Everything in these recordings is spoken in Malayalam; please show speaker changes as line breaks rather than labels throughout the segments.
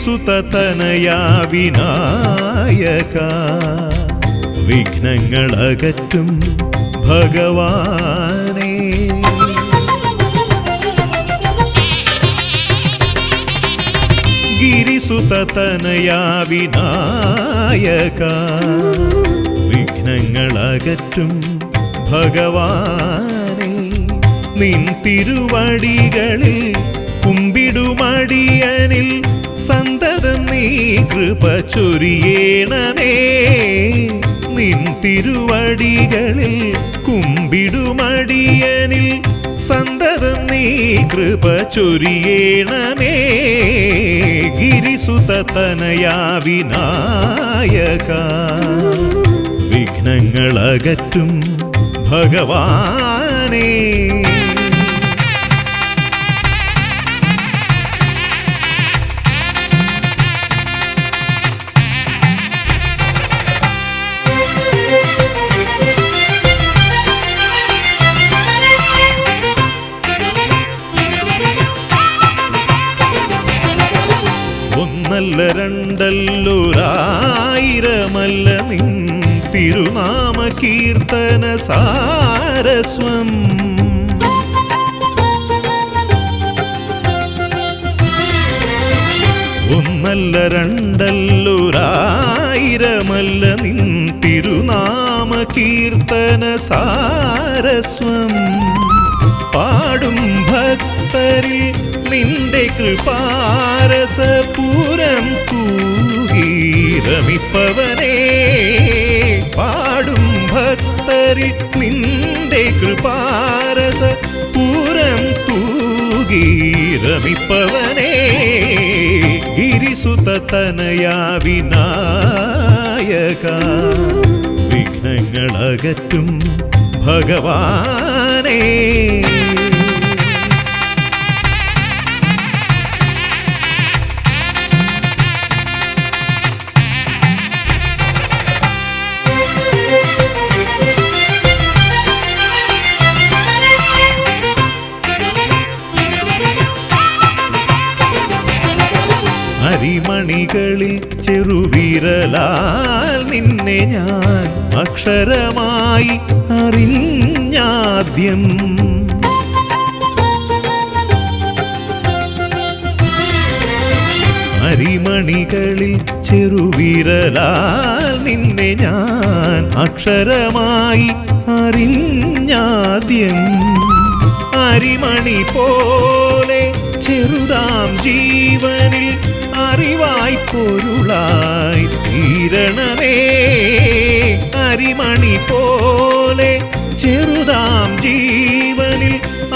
ഗിരിസുതനയാ വിനായക വിഘ്നങ്ങളകറ്റും ഭഗവാനേ. ഗിരിസുതനയാ വിനായക വിഘ്നങ്ങളകറ്റും ഭഗവാനേ. നിൻ തിരുവടികളിൽ കുമ്പിടുമടിയനിൽ സന്തതം നീ കൃപ ചൊരിയേണമേ. നിൻ തിരുവടികളിൽ കുമ്പിടുമടിയനിൽ സന്തതം നീ കൃപ ചൊരിയേണമേ. ഗിരിസുതനയാ വിനായക വിഘ്നങ്ങളകറ്റും ഭഗവാനേ. ഒന്നല്ല രണ്ടല്ലൊരായിരമല്ല നിൻ തിരുനാമ കീർത്തന സാരസ്വം. ഒന്നല്ല രണ്ടല്ലൊരായിരമല്ല നിൻ തിരുനാമ കീർത്തന സാരസ്വം. പാടും ഭക്തരിൽ നിന്റെ കൃപാരസപൂരം തൂകീരമിപ്പവനേ. പാടും ഭക്തരിൽ നിന്റെ കൃപാരസപൂരം തൂകീരമിപ്പവനേ. ഗിരിസുതനയാ വിനായക വിഘ്നങ്ങളകറ്റും ഭഗവാനേ. അരിമണികളിൽ ചെറുവിരലാൽ നിന്നെ ഞാൻ അക്ഷരമായി അറിഞ്ഞാദ്യം. അരിമണികളിൽ ചെറുവിരലാൽ നിന്നെ ഞാൻ അക്ഷരമായി അറിഞ്ഞാദ്യം. അരിമണി പോലെ ചെറുതാം ജീവനിൽ അറിവായി പൊരുളായി തീരണമേ. അരിമണി പോലെ ചെറുതാം ജീവനിൽ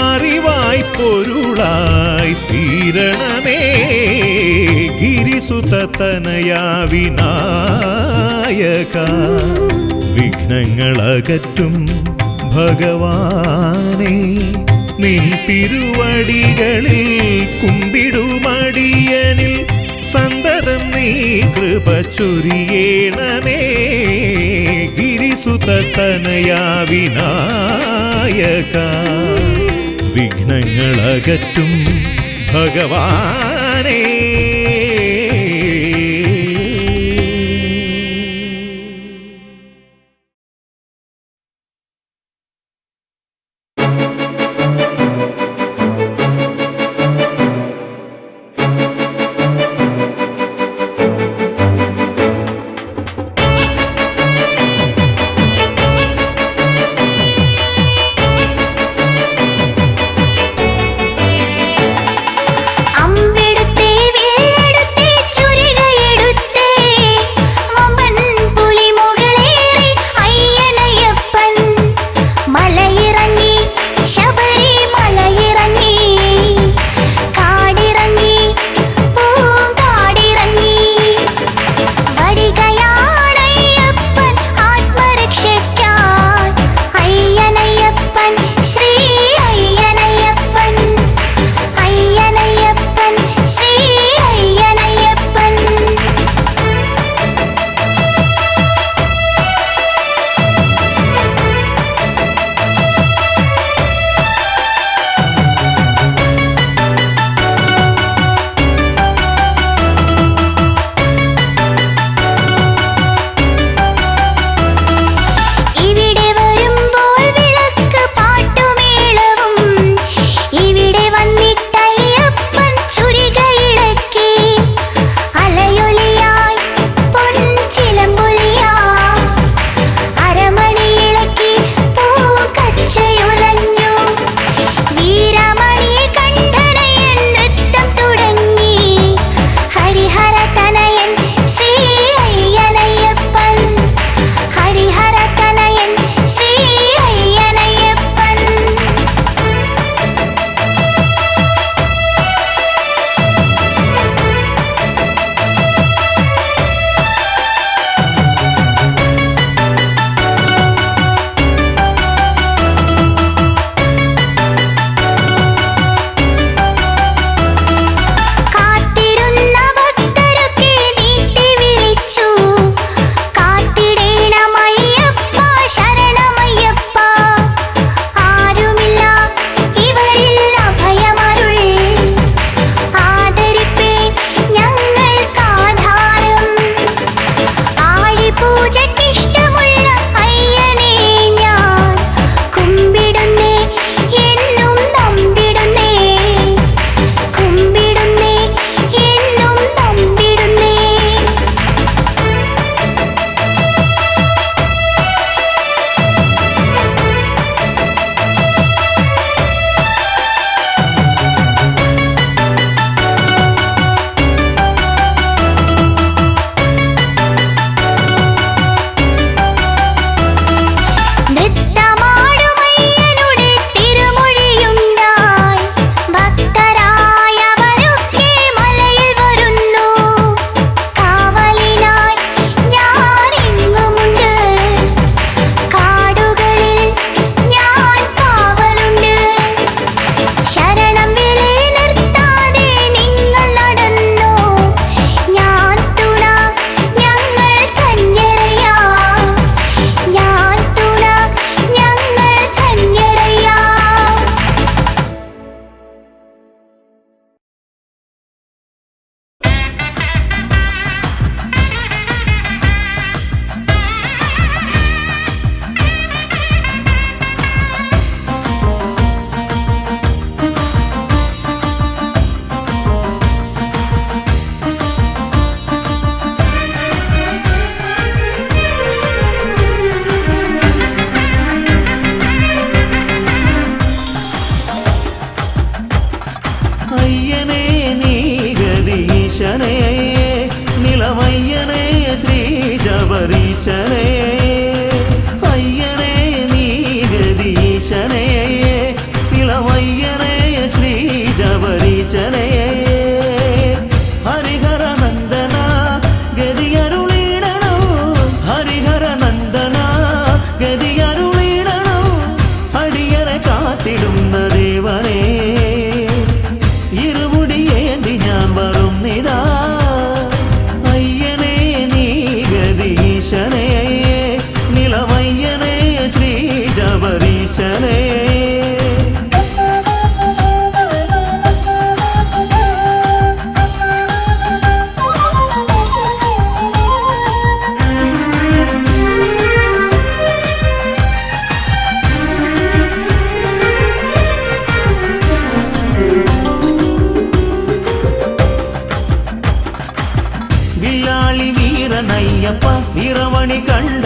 അറിവായി പൊരുളായി തീരണമേ. ഗിരിസുതനയാ വിനായക വിഘ്നങ്ങളകറ്റും ഭഗവാനേ. നിൻ തിരുവടികളിൽ കുമ്പിടുമടിയനിൽ സന്തതം നീ കൃപ ചൊരിയേണമേ. ഗിരിസുതനയാ വിനായക വിഘ്നങ്ങളകറ്റും ഭഗവാനേ.
അമ്പിടത്തെ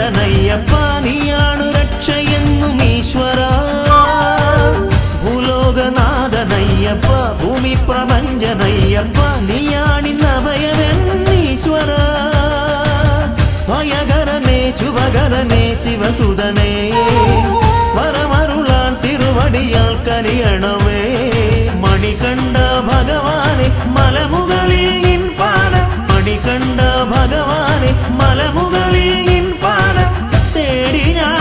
ഭൂലോകനാഥനയ്യപ്പ നീയാണു രക്ഷയെന്നും ഈശ്വര ഭൂലോകനാഥനയ്യപ്പ ഭൂമി പ്രപഞ്ചനയ്യപ്പ നീയാണിന്നഭയമെന്നീശ്വര ഭയകരനേ ശുഭകരനേ ശിവസുതനേ വരമരുളാൻ തിരുവടിയാൽ കനിയണമേ മണികണ്ഠ ഭഗവാനെ മലമുകളിൽ നിൻ പാദം മണികണ്ഠ ഭഗവാനെ മലമുകളിൽ നിൻ പാദം തേടി ഞാൻ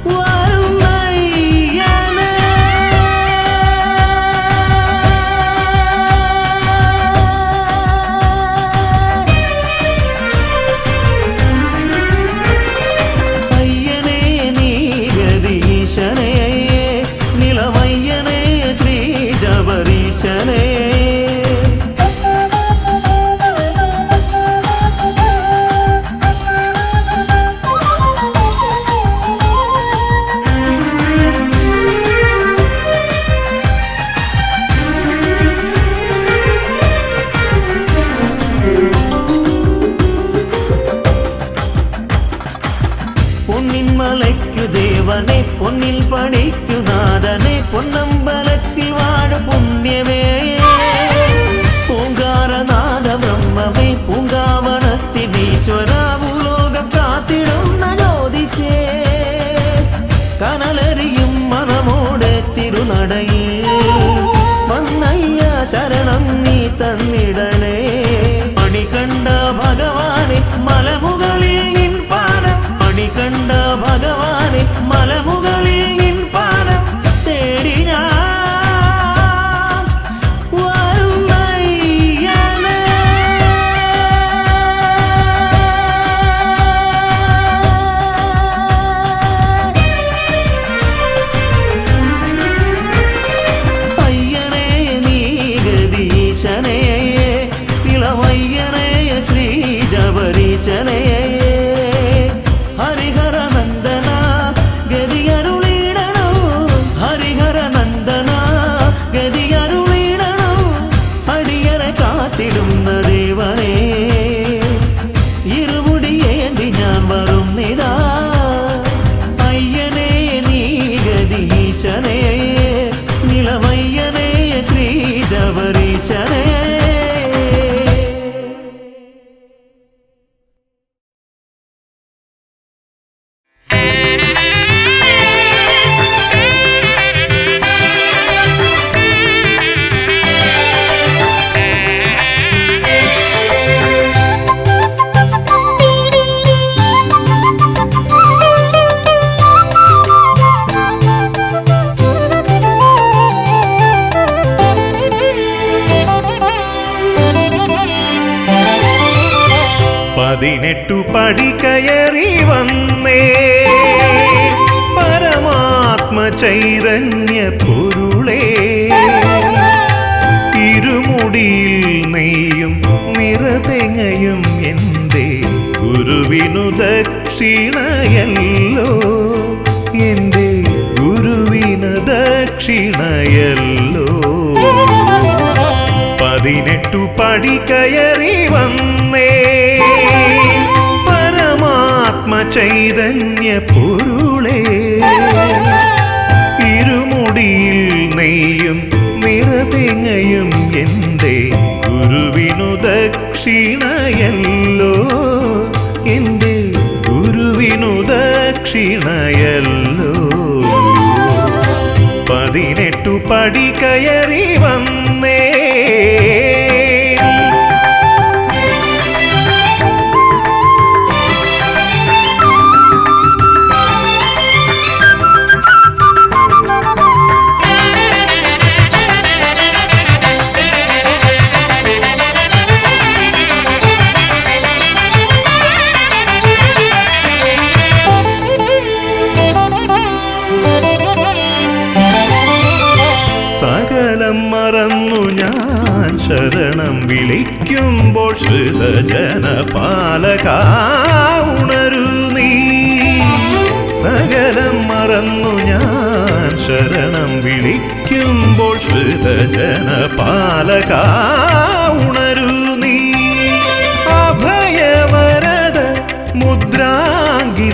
വരുന്നയ്യനേ. അയ്യനേ നീ ഗതീശനേ നിലമയ്യനേ ശ്രീ ജബരീശനേ പൊന്നിൻ മലയ്ക്കു ദേവനെ പൊന്നിൽ പണിക്കു നാഥനെ പൊന്നമ്പലത്തിൽ വാഴ പുണ്യമേ പൂങ്കാരനാഥ ബ്രഹ്മമേ പൂങ്കാവനത്തിനീശ്വര ഭൂലോകം കാത്തിടുന്ന ജ്യോതിഷേ കനലരിയും മനമോടെ തിരുനടയിൽ വന്നയ്യ ചരണം നീ തന്നിടണേ മണികണ്ഠ ഭഗവാനെ മലമുകളിൽ നിൻ പാദം മണികണ്ഠ ഭഗവാനെ മലമുകളിൽ നിൻ പാദം തേടി ഞാൻ വരുന്നയ്യനേ. അയ്യനേ നീ ഗതീശനേ നിലമയ്യനേ ശ്രീ ജബരീശനേ ഹരിഹര നന്ദന ഗതിയരുളിടണോ ഹരിഹര നന്ദന ഗതിയരുളിടണോ അടിയറെ കാത്തിടുന്ന ദേവനേ ഇരുമുടിയേന്തി ഞാൻ വരുന്നിതാ അയ്യനേ നീ ഗതീശനേ നിലമയ്യനേ ശ്രീ ജബരീശനേ.
പതിനെട്ടു പടി കയറി വന്നേ പരമാത്മ ചൈതന്യ പൊരുളേ ഇരുമുടിയിൽ നെയ്യും നിറതെങ്ങയും എൻ്റെ ഗുരുവിനു ദക്ഷിണയല്ലോ എൻ്റെ ഗുരുവിന് ദക്ഷിണയല്ലോ പതിനെട്ടു പടി കയറി വന്നേ പരമാത്മ ചൈതന്യ പൊരുളേ ഇരുമുടിയിൽ നെയ്യും നിറതെങ്ങയും എൻ്റെ ഗുരുവിനു ദക്ഷിണയല്ലോ എൻ്റെ ഗുരുവിനു ദക്ഷിണയല്ലോ പതിനെട്ടു പടി കയറി വന്നേ സകലം മറന്നു ഞാൻ ശരണം വിളിക്കുമ്പോൾ ശ്രുതജന പാലക ഉണരു നീ സകലം മറന്നു ഞാൻ ശരണം വിളിക്കുമ്പോൾ ശ്രുതജന പാലക ഉണരു നീ അഭയവരദ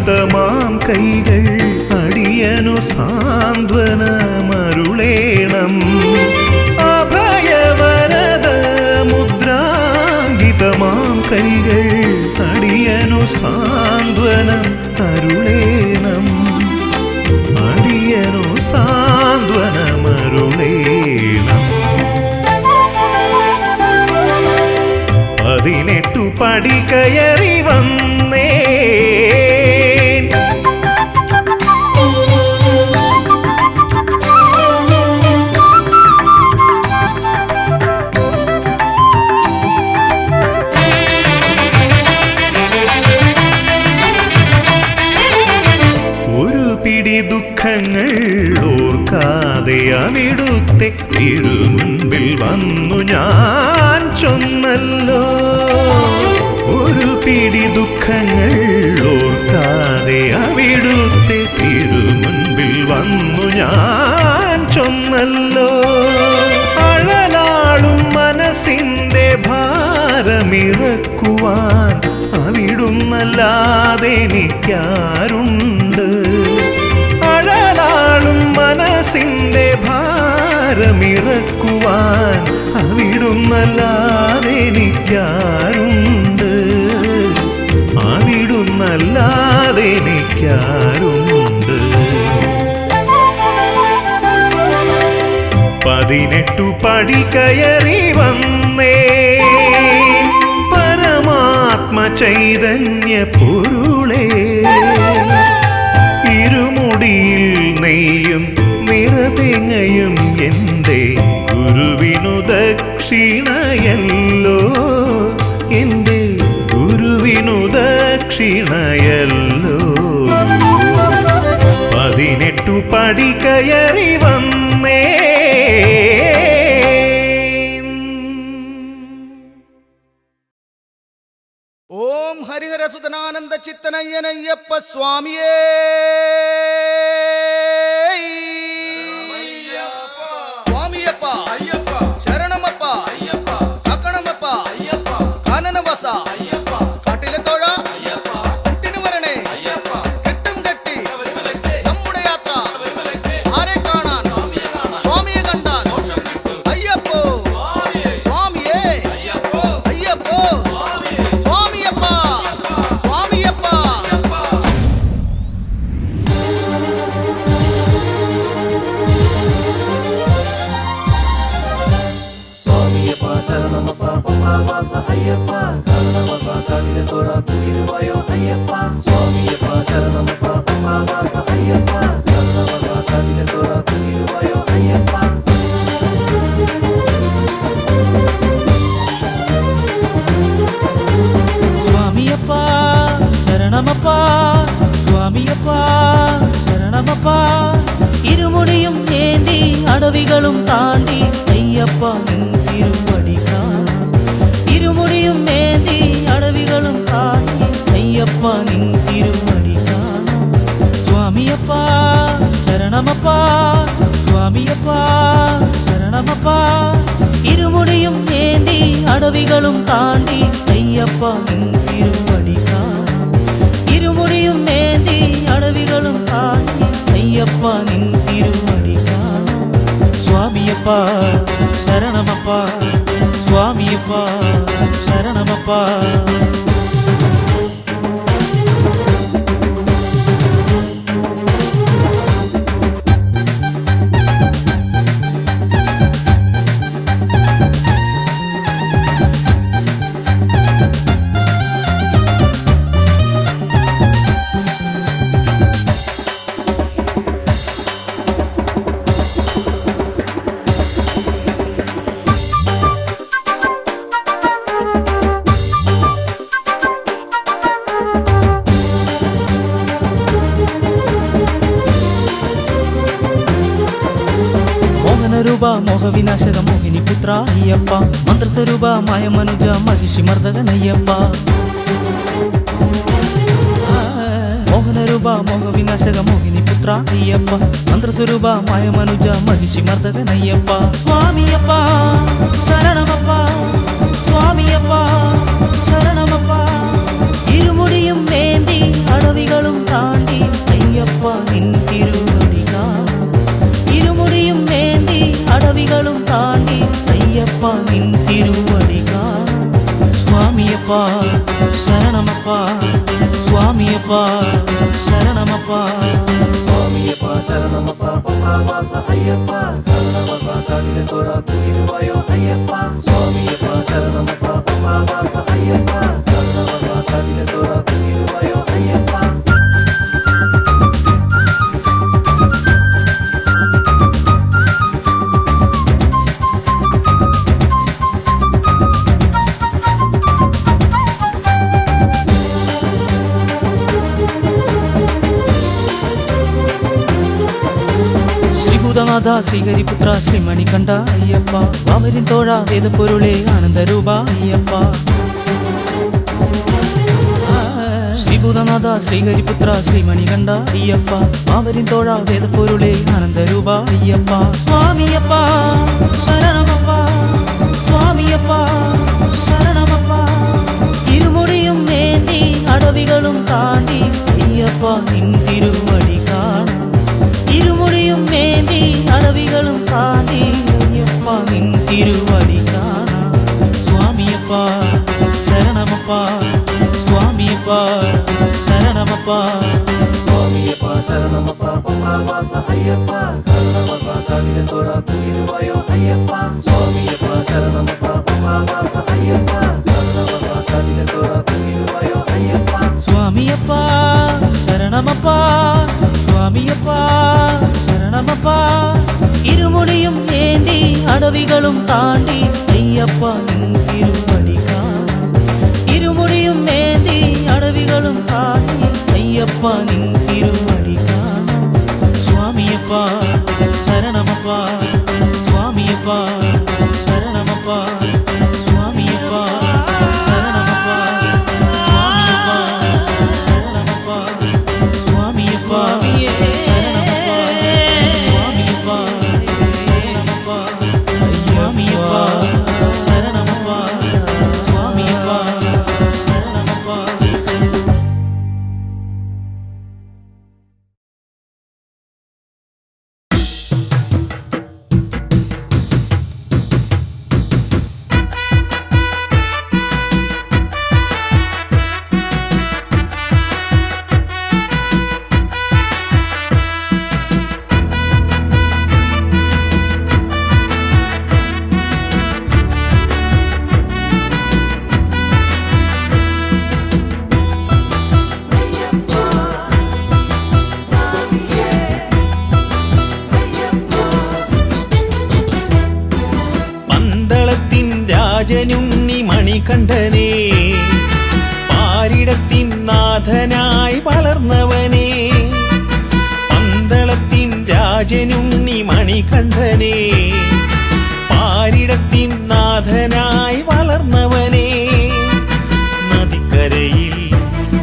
പരമാത്മചൈതന്യപുരുളാങ്കിതമാം കൈകൾ അടിയനു സാന്ത്വനമരുളേണം. അഭയവരദ മുദ്രാങ്കിതമാം കൈകൾ അടിയനു സാന്ത്വനം അരുളേണം. അടിയനു സാന്ത്വനമരുളേണം. 18 പടി കയറി വന്നേ ഒരു പിടി ദുഃഖങ്ങൾ ഓർക്കാതെ അവിടുത്തെ തിരുമുൻപിൽ വന്നു ഞാൻ ചൊന്നല്ലോ. ഒരു പിടി ദുഃഖങ്ങൾ ഓർക്കാതെ അവിടുത്തെ തിരുമുൻപിൽ വന്നു ഞാൻ ചൊന്നല്ലോ. അഴലാളും മനസ്സിൻ്റെ ഭാരമിറക്കുവാൻ അവിടുന്നല്ലാതെ എനിക്കാരുണ്ട്. അഴലാളും മനസ്സിൻ്റെ ഭാരമിറക്കുവാൻ അവിടുന്നല്ലാതെ എനിക്കാരുണ്ട്. അവിടുന്നല്ലാതെ എനിക്കാരുണ്ട്. 18 പടി കയറി വന്നേ പരമാത്മചൈതന്യപുരുളേ. ഇരുമുടിയിൽ നെയ്യും നിറതെങ്ങയും എൻ്റെ ഗുരുവിനു ദക്ഷിണയല്ലോ. എൻ്റെ ഗുരുവിനു ദക്ഷിണയല്ലോ. 18 പടി കയറി വന്നേ.
ഓം ഹരിഹരസുതനാനന്ദ ചിത്തനയ്യനയ്യപ്പ സ്വാമിയേ. സ്വാമിയപ്പ ശരണമപ്പ കാക്കണമപ്പ കാനനവാസ കാട്ടിലെ തോഴ കുട്ടിന് വരണേ കെട്ടും കെട്ടി നമ്മുടെ യാത്ര ആരെ കാണാൻ സ്വാമിയെ കണ്ടാൽ അയ്യപ്പോ സ്വാമിയേ അയ്യപ്പോ സ്വാമിയപ്പ സ്വാമിയപ്പ.
സ്വാമിയപ്പ ശരണമപ്പ പമ്പാവാസ അയ്യപ്പ കാരണവസ കാവിലെ തോഴ കുടിരുവായോ അയ്യപ്പ. സ്വാമിയപ്പ ശരണമപ്പ പമ്പാവാസ അയ്യപ്പ കാരണവസ കാവിലെ തോഴ കുടിരുവായോ അയ്യപ്പ. സ്വാമിയപ്പ ശരണമപ്പ സ്വാമിയപ്പ ശരണമപ്പ. ഇരുമുടിയും ഏന്തി അടവികളും താണ്ടി അയ്യപ്പ തിരുവടി കാണാം. ഇരുമുടിയും ഏന്തി അടവികളും താണ്ടി അയ്യപ്പ തിരുവടി കാണാം. സ്വാമിയപ്പ ശരണമപ്പ സ്വാമിയപ്പ ശരണമപ്പ. ഇരുമുടിയും ഏന്തി അടവികളും താണ്ടി അയ്യപ്പ തിരുവടി കാണാം. ഇരുമുടിയും ഏന്തി അടവികളും താണ്ടി അയ്യപ്പ തിരുവടി കാണാം. സ്വാമിയപ്പ ശരണമപ്പ സ്വാമിയപ്പ ശരണമപ്പ. മോഹവിനാശക മോഹിനി പുത്ര അയ്യപ്പ. മന്ത്രസ്വരൂപ മായ മനുജ മഹിഷി മർദ്ദകനയ്യപ്പ. മോഹനരൂപ മോഹവിനാശക മോഹിനി പുത്ര അയ്യപ്പ. മന്ത്രസ്വരൂപ മായ മനുജ മഹിഷി മർദ്ദകനയ്യപ്പ. സ്വാമിയപ്പ ശരണമപ്പ സ്വാമിയപ്പ ശരണമപ്പ. ഇരുമുടിയും ഏന്തി അടവികളും സ്വാമിയപ്പ ശരണമപ്പ.
സ്വാമിയപ്പ ശരണമപ്പ പമ്പാവാസ അയ്യപ്പ കരുണവസ കണ്ണിലെ തൊഴ കുരുവായോ അയ്യപ്പ. സ്വാമിയപ്പ ശരണമപ്പ പമ്പാവാസ അയ്യപ്പ കരുണവസ കണ്ണിലെ തൊഴ കുരുവായോ അയ്യപ്പ.
ശ്രീഭൂതനാഥ ശ്രീഹരിപുത്ര ശ്രീമണികണ്ഠ അയ്യപ്പ വാവരിൻ തോഴ വേദപ്പൊരുളേ ആനന്ദരൂപ അയ്യപ്പ. ശ്രീഭൂതനാഥ ശ്രീഹരിപുത്ര ശ്രീമണികണ്ഠ അയ്യപ്പ വാവരിൻ തോഴ വേദപ്പൊരുളേ ആനന്ദരൂപ അയ്യപ്പ. സ്വാമിയപ്പ ശരണമപ്പ സ്വാമിയപ്പ ശരണമപ്പ. ഇരുമുടിയും വേണ്ടി അടവികളും താണ്ടി അയ്യപ്പ നിൻ തിരുവടി കാണാം. ഇരുമുടിയും വേണ്ടി അടവികളും താണ്ടി അയ്യപ്പ നിൻ തിരുവടി കാണാം. സ്വാമിയപ്പ ശരണമപ്പ സ്വാമിയപ്പ ശരണമപ്പ.
സ്വാമിയപ്പ ശരണമപ്പ പമ്പാവാസ അയ്യപ്പ കരുണവസ കണ്ണിലെ തൊഴ കുരുവായോ അയ്യപ്പ. സ്വാമിയപ്പ ശരണമപ്പ പമ്പാവാസ അയ്യപ്പ കരുണവസ കണ്ണിലെ തൊഴ കുരുവായോ അയ്യപ്പ.
സ്വാമിയപ്പ ശരണമപ്പ സ്വാമിയപ്പ ശരണമപ്പ. ഇരുമുടിയും ഏന്തി അടവികളും താണ്ടി അയ്യപ്പ നിൻ തിരുവടി കാണാം. ഇരുമുടിയും ഏന്തി അടവികളും താണ്ടി അയ്യപ്പ നിൻ തിരുവടി കാണാം. സ്വാമിയപ്പ ശരണമപ്പ സ്വാമിയപ്പ ശരണമപ്പ സ്വാമിയപ്പ ശരണമപ്പ സ്വാമിയപ്പ ശരണമപ്പ സ്വാമിയപ്പ ശരണമപ്പ സ്വാമിയപ്പ സ്വാമിയപ്പ ശരണമപ്പ സ്വാമിയപ്പ ശരണമപ്പ.
പന്തളത്തിൻ രാജനുണ്ണി മണികണ്ഠനെ പാരിടത്തിൻ നാഥനായി വളർന്നവനെ. പന്തളത്തിൻ രാജനുണ്ണി മണികണ്ഠനെ പാരിടത്തിൻ നാഥനായി വളർന്നവനെ. നദിക്കരയിൽ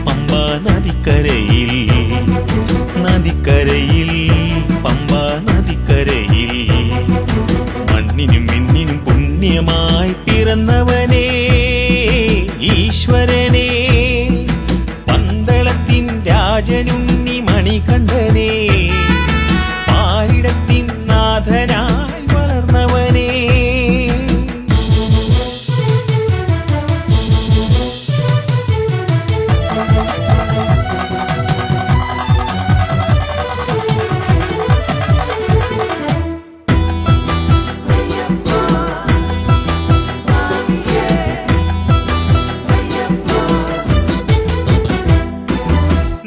പമ്പ നദിക്കരയിൽ നദിക്കരയിൽ പമ്പ നദിക്കരയിൽ മണ്ണിനും മിന്നിനും പുണ്യമായി പിറന്നവനെ ഈശ്വരനെ. പന്തളത്തിൻ രാജനുണ്ണി മണികണ്ഠനെ പാരിടത്തിൻ നാഥനായി വളർന്നവനെ.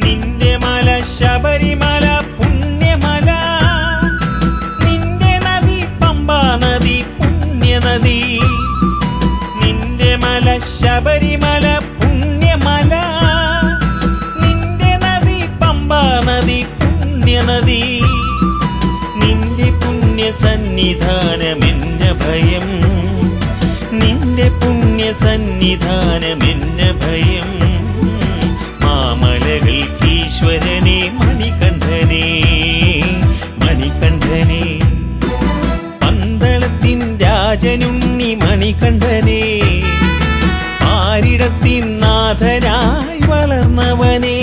നിന്റെ മല ശബരിമല പുണ്യമല, നിന്റെ നദി പമ്പാ നദി പുണ്യനദി. നിന്റെ മല ശബരിമല പുണ്യമല, നിന്റെ നദി പമ്പാ നദി പുണ്യനദി. നിന്റെ പുണ്യ സന്നിധാനമെന്ന ഭയം, നിന്റെ പുണ്യ സന്നിധാനമെന്ന ഭയം. മാമലകൾക്കീശ്വരനെ മണികണ്ഠനെ മണികണ്ഠനെ. പന്തളത്തിൻ രാജനുണ്ണി മണികണ്ഠനെ പാരിടത്തിൻ നാഥനായി വളർന്നവനെ.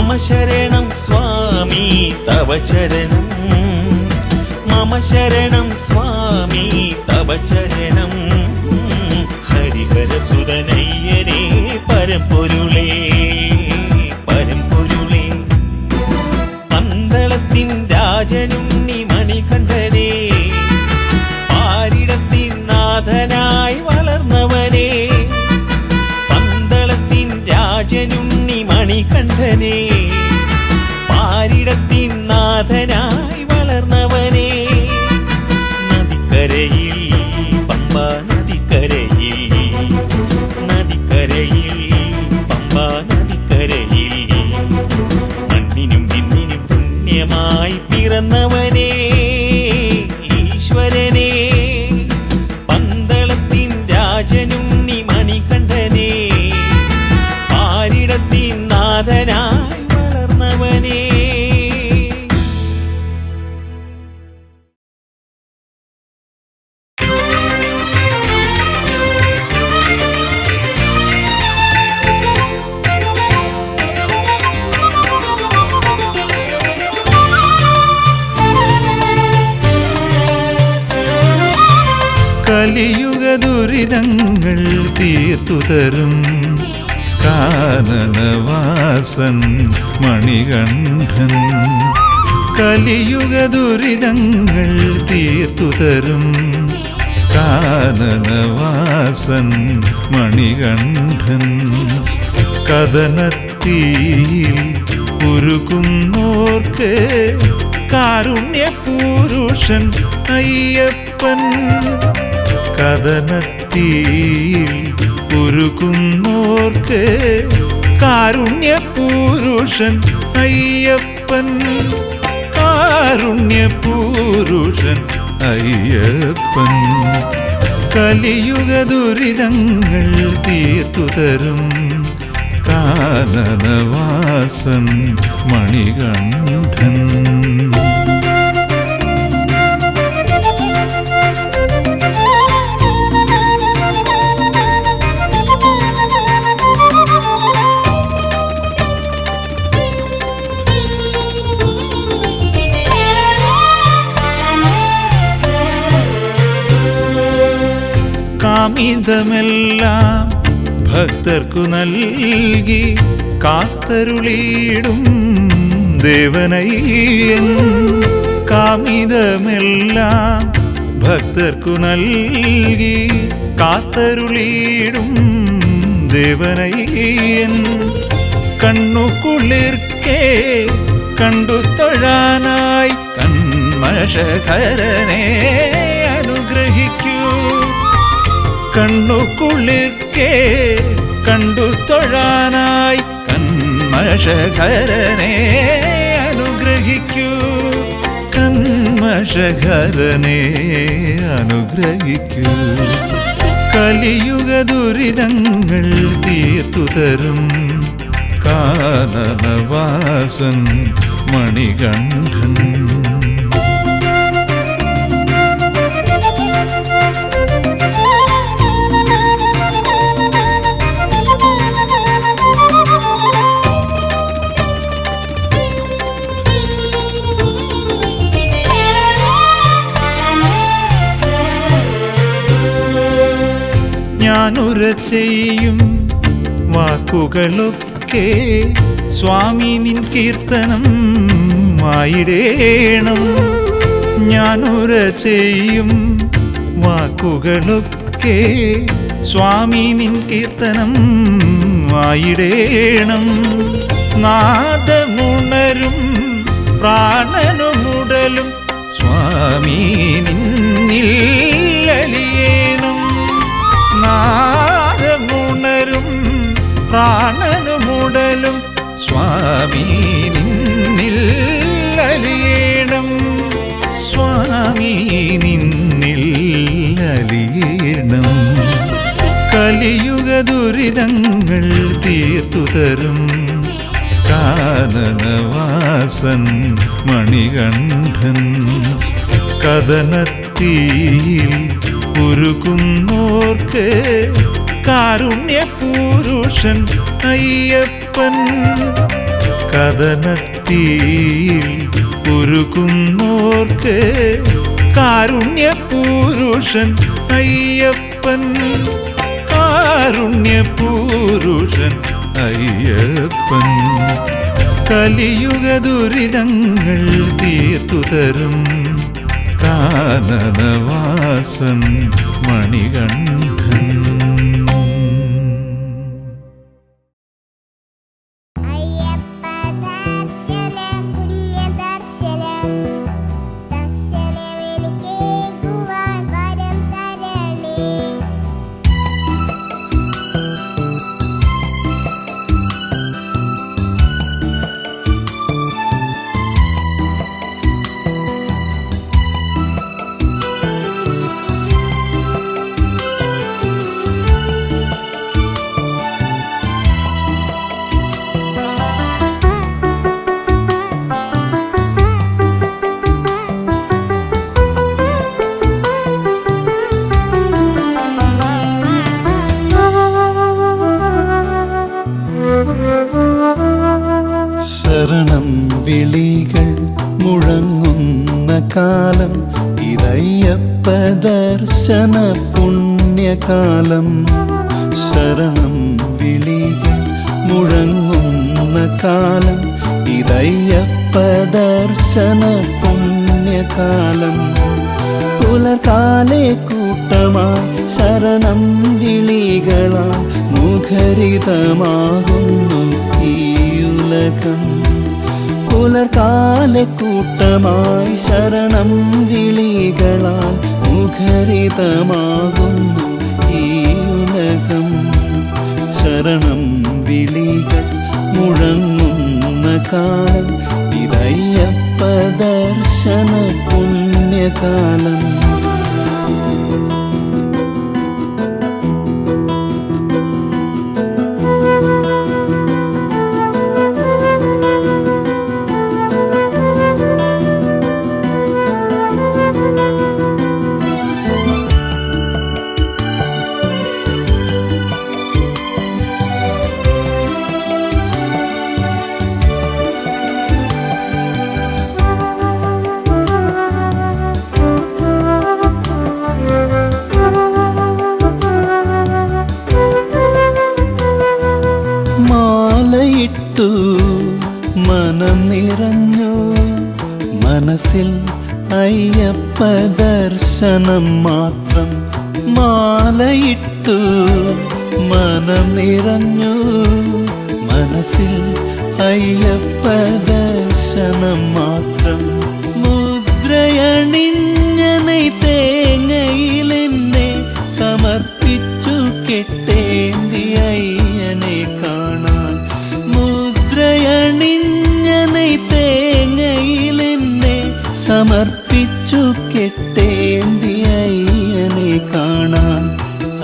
മമ ശരണം സ്വാമി തവ ചരണം മമ ശരണം സ്വാമി തവ ചരണം ഹരിഹരസുതനയ്യനേ പരമ്പൊരുളേ പരമ്പൊരുളേ പന്തളത്തിൻ രാജനുണ്ണി മണികണ്ഠനേ പാരിടത്തിൻ നാഥനായി വളർന്നവനേ പന്തളത്തിൻ രാജനുണ്ണി മണികണ്ഠനേ പാരിടത്തിൻ നാഥനായി വളർന്നവനേ നദിക്കരയിൽ പമ്പ നദിക്കരയിൽ നദിക്കരയിൽ പമ്പ നദിക്കരയിൽ മണ്ണിനും വിണ്ണിനും പുണ്യമായി പിറന്നവനേ ഈശ്വരനേ പന്തളത്തിൻ രാജനുണ്ണി മണികണ്ഠനേ പാരിടത്തിൻ നാഥനായി വളർന്നവനേ.
കലിയുഗ ദുരിതങ്ങൾ തീർത്തു തരും കാനനവാസൻ മണികണ്ഠൻ കലിയുഗ ദുരിതങ്ങൾ തീർത്തു തരും കാനനവാസൻ മണികണ്ഠൻ കഥനത്തീയിൽ ഉരുകുന്നോർക്ക് കാരുണ്യപുരുഷൻ അയ്യപ്പൻ കഥനത്തീയിൽ ഉരുകുന്നോർക്ക് കാരുണ്യപുരുഷൻ അയ്യപ്പൻ കാരുണ്യപുരുഷൻ അയ്യപ്പൻ കലിയുഗ ദുരിതങ്ങൾ തീർത്തു തരും കാനനവാസൻ മണികണ്ഠൻ. കാമിതമെല്ലാം ഭക്തർക്കു നൽകി കാത്തരുളിയിടും ദേവനയ്യൻ കാമിതമെല്ലാം ഭക്തർക്കു നൽകി കാത്തരുളിയിടും ദേവനയ്യൻ കണ്ണു കുളിർക്കേ കണ്ടു തൊഴാനായി കന്മഷകരനെ അനുഗ്രഹിക്കൂ കണ്ണു കുളിർക്കേ കണ്ടു തൊഴാനായി കന്മഷകരനെ അനുഗ്രഹിക്കൂ കന്മഷകരനെ അനുഗ്രഹിക്കൂ കലിയുഗ ദുരിതങ്ങൾ തീർത്തു തരും കാനനവാസൻ മണികണ്ഠൻ. ഞാനുര ചെയ്യും വാക്കുകളൊക്കെ സ്വാമി നിൻ കീർത്തനം ആയിടേണം ഞാനുര ചെയ്യും വാക്കുകളൊക്കെ സ്വാമി നിൻ കീർത്തനം ആയിടേണം നാദമുണരും പ്രാണനുമുടലും സ്വാമി നിന്നിൽ അലിയേണം നാദമുണരും പ്രാണനുമുടലും സ്വാമി നിന്നിൽ അലിയേണം സ്വാമി നിന്നിൽ അലിയേണം കലിയുഗ ദുരിതങ്ങൾ തീർത്തു തരും കാനനവാസൻ മണികണ്ഠൻ കഥനത്തീയിൽ ഉരുകുന്നോർക്ക് കാരുണ്യപുരുഷൻ അയ്യപ്പൻ കഥനത്തിൽ ഉരുകുന്നോർക്ക് കാരുണ്യപുരുഷൻ അയ്യപ്പൻ, കാരുണ്യപുരുഷൻ അയ്യപ്പൻ. കലിയുഗ ദുരിതങ്ങൾ തീർത്തുതരും കാനനവാസൻ മണികണ്ഠൻ.
ശരണം വിളികൾ മുഴങ്ങുന്ന കാലം ഇതയ്യപ്പ ദർശന പുണ്യകാലം. ശരണം വിളികൾ മുഴങ്ങുന്ന കാലം ഇതയ്യപ്പ ദർശന പുണ്യകാലം. പുലകാലെ കൂട്ടമായി ശരണം വിളികളാൽ മുഖരിതമാകുന്നു ഈ ഉലകം. പുലകാലെ കൂട്ടമായി ശരണം വിളികളാൽ മുഖരിതമാകുന്നു ഈ ഉലകം. ശരണം വിളികൾ മുഴങ്ങുന്ന കാലം ഇതയ്യപ്പ ദർശന പുണ്യകാലം. മാലയിട്ടു മനം നിറഞ്ഞു മനസ്സിൽ അയ്യപ്പ ദർശനം മാത്രം. മാലയിട്ടു മനം നിറഞ്ഞു മനസ്സിൽ അയ്യപ്പ ദർശനം മാത്രം. മുദ്രയണിഞ്ഞ തേങ്ങയിലെന്നെ സമർപ്പിച്ചു കെട്ടേന്തി അയ്യനെ കാണാൻ. മുദ്രയണിഞ്ഞ തേങ്ങയിലെന്നെ സമർപ്പിച്ചു കെട്ടേന്തി അയ്യനെ കാണാൻ,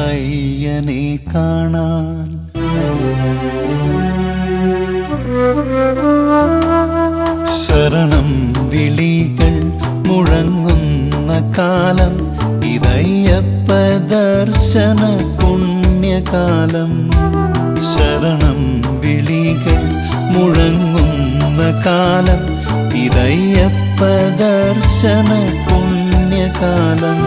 അയ്യനെ കാണാൻ. ശരണം വിളികൾ മുഴങ്ങുന്ന കാലം ഇതയ്യപ്പ ദർശന പുണ്യകാലം. ശരണം വിളികൾ മുഴങ്ങുന്ന കാലം ഇതയ്യപ്പ ദർശന പുണ്യകാലം.